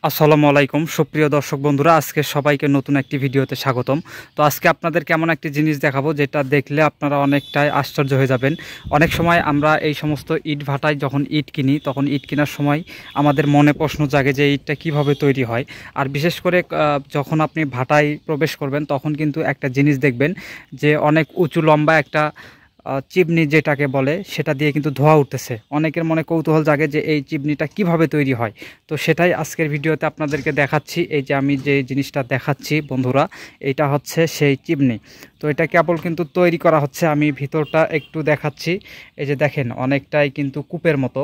আসসালামু আলাইকুম সুপ্রিয় দর্শক বন্ধুরা, আজকে সবাইকে নতুন একটি ভিডিওতে স্বাগতম। তো আজকে আপনাদের কেমন একটি জিনিস দেখাবো যেটা দেখলে আপনারা অনেকটাই আশ্চর্য হয়ে যাবেন। অনেক সময় আমরা এই সমস্ত ইট ভাটায় যখন ইট কিনি, তখন ইট কেনার সময় আমাদের মনে প্রশ্ন জাগে যে ইটটা কিভাবে তৈরি হয়। আর বিশেষ করে যখন আপনি ভাটায় প্রবেশ করবেন তখন কিন্তু একটা জিনিস দেখবেন যে অনেক উঁচু লম্বা একটা চিমনি যেটাকে বলে সেটা দিয়ে কিন্তু ধোঁয়া উঠতেছে। অনেকের মনে কৌতূহল জাগে যে এই চিমনিটা কিভাবে তৈরি হয়। তো সেটাই আজকের ভিডিওতে আপনাদেরকে দেখাচ্ছি। এই যে আমি যে জিনিসটা দেখাচ্ছি বন্ধুরা, এটা হচ্ছে সেই চিমনি। তো এটা কেবল কিন্তু তৈরি করা হচ্ছে, আমি ভিতরটা একটু দেখাচ্ছি। এই যে দেখেন অনেকটাই কিন্তু কূপের মতো।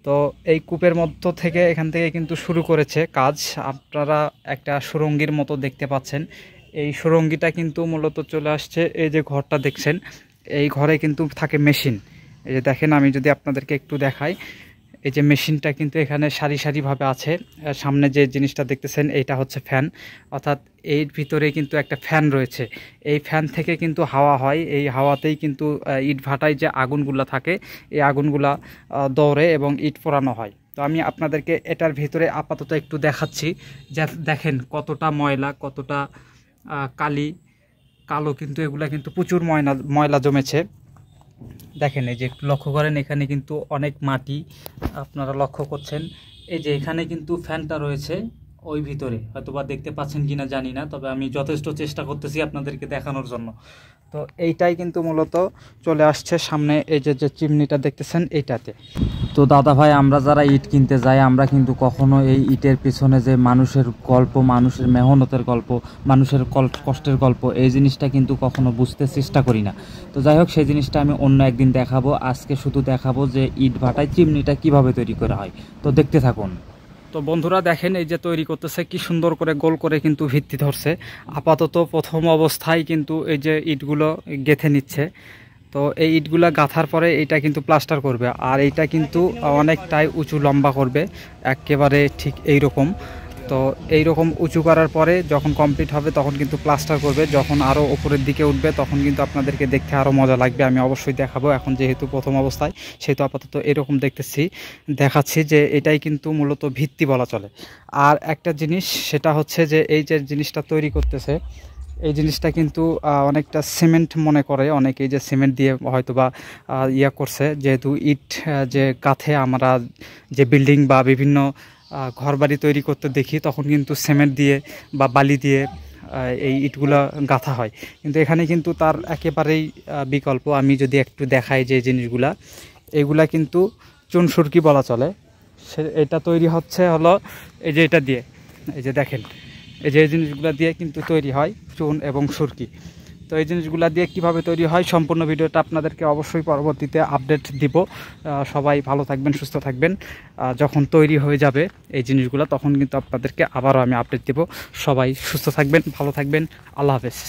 তো এই কূপের মধ্য থেকে এখান থেকে কিন্তু শুরু করেছে কাজ। আপনারা একটা সুরঙ্গির মতো দেখতে পাচ্ছেন। এই সুরঙ্গিটা কিন্তু মূলত চলে আসছে, এই যে ঘরটা দেখছেন, এই ঘরে কিন্তু থাকে মেশিন। এই যে দেখেন, আমি যদি আপনাদেরকে একটু দেখাই, এই যে মেশিনটা কিন্তু এখানে সারি সারিভাবে আছে। সামনে যে জিনিসটা দেখতেছেন এইটা হচ্ছে ফ্যান, অর্থাৎ এর ভিতরে কিন্তু একটা ফ্যান রয়েছে। এই ফ্যান থেকে কিন্তু হাওয়া হয়, এই হাওয়াতেই কিন্তু ইট ভাটায় যে আগুনগুলা থাকে এই আগুনগুলা দৌড়ে এবং ইট পোড়ানো হয়। তো আমি আপনাদেরকে এটার ভিতরে আপাতত একটু দেখাচ্ছি যে দেখেন কতটা ময়লা, কতটা কালো, কিন্তু এগুলা কিন্তু প্রচুর ময়লা জমেছে। দেখেন এই যে লক্ষ্য করেন, এখানে কিন্তু অনেক মাটি আপনারা লক্ষ্য করছেন। এই যে এখানে কিন্তু ফ্যানটা রয়েছে ওই ভিতরে, হয়তোবা দেখতে পাচ্ছেন কিনা জানি না, তবে আমি যথেষ্ট চেষ্টা করতেছি আপনাদেরকে দেখানোর জন্য। তো এইটাই কিন্তু মূলত চলে আসছে সামনে, এই যে যে চিমনিটা দেখতেছেন এইটাতে। তো দাদা ভাই, আমরা যারা ইট কিনতে যাই আমরা কিন্তু কখনো এই ইটের পিছনে যে মানুষের গল্প, মানুষের মেহনতের গল্প, মানুষের কষ্টের গল্প, এই জিনিসটা কিন্তু কখনো বুঝতে চেষ্টা করি না। তো যাই হোক, সেই জিনিসটা আমি অন্য একদিন দেখাবো। আজকে শুধু দেখাবো যে ইট ভাটায় চিমনিটা কিভাবে তৈরি করা হয়। তো দেখতে থাকুন। তো বন্ধুরা দেখেন, এই যে তৈরি করতেছে কি সুন্দর করে গোল করে কিন্তু ভিত্তি ধরছে। আপাতত প্রথম অবস্থায় কিন্তু এই যে ইটগুলো গেঁথে নিচ্ছে। তো এই ইটগুলা গাঁথার পরে এটা কিন্তু প্লাস্টার করবে, আর এইটা কিন্তু অনেকটাই উঁচু লম্বা করবে, একেবারে ঠিক এই রকম। তো এই রকম উঁচু করার পরে যখন কমপ্লিট হবে তখন কিন্তু প্লাস্টার করবে। যখন আরও উপরের দিকে উঠবে তখন কিন্তু আপনাদেরকে দেখতে আরও মজা লাগবে, আমি অবশ্যই দেখাবো। এখন যেহেতু প্রথম অবস্থায়, সেহেতু আপাতত এরকম দেখাচ্ছি যে এটাই কিন্তু মূলত ভিত্তি বলা চলে। আর একটা জিনিস, সেটা হচ্ছে যে এই যে জিনিসটা তৈরি করতেছে, এই জিনিসটা কিন্তু অনেকটা সিমেন্ট মনে করে অনেকে, যে সিমেন্ট দিয়ে হয়তোবা করছে। যেহেতু ইট যে কাঁথে আমরা যে বিল্ডিং বা বিভিন্ন ঘরবাড়ি তৈরি করতে দেখি, তখন কিন্তু সিমেন্ট দিয়ে বা বালি দিয়ে এই ইটগুলো গাঁথা হয়। কিন্তু এখানে কিন্তু তার একেবারেই বিকল্প। আমি যদি একটু দেখাই যে জিনিসগুলা, এগুলা কিন্তু চুনসুরকি বলা চলে। এটা তৈরি হচ্ছে হলো এই যে এটা দিয়ে, এই যে দেখেন, এই যে জিনিসগুলো দিয়ে কিন্তু তৈরি হয় চুন এবং সুরকি। তো এই জিনিসগুলো দিয়ে কিভাবে তৈরি হয় সম্পূর্ণ ভিডিওটা আপনাদেরকে অবশ্যই পরবর্তীতে আপডেট দিব। সবাই ভালো থাকবেন, সুস্থ থাকবেন। যখন তৈরি হয়ে যাবে এই জিনিসগুলো তখন কিন্তু আপনাদেরকে আবারও আমি আপডেট দিব। সবাই সুস্থ থাকবেন, ভালো থাকবেন। আল্লাহ হাফেজ।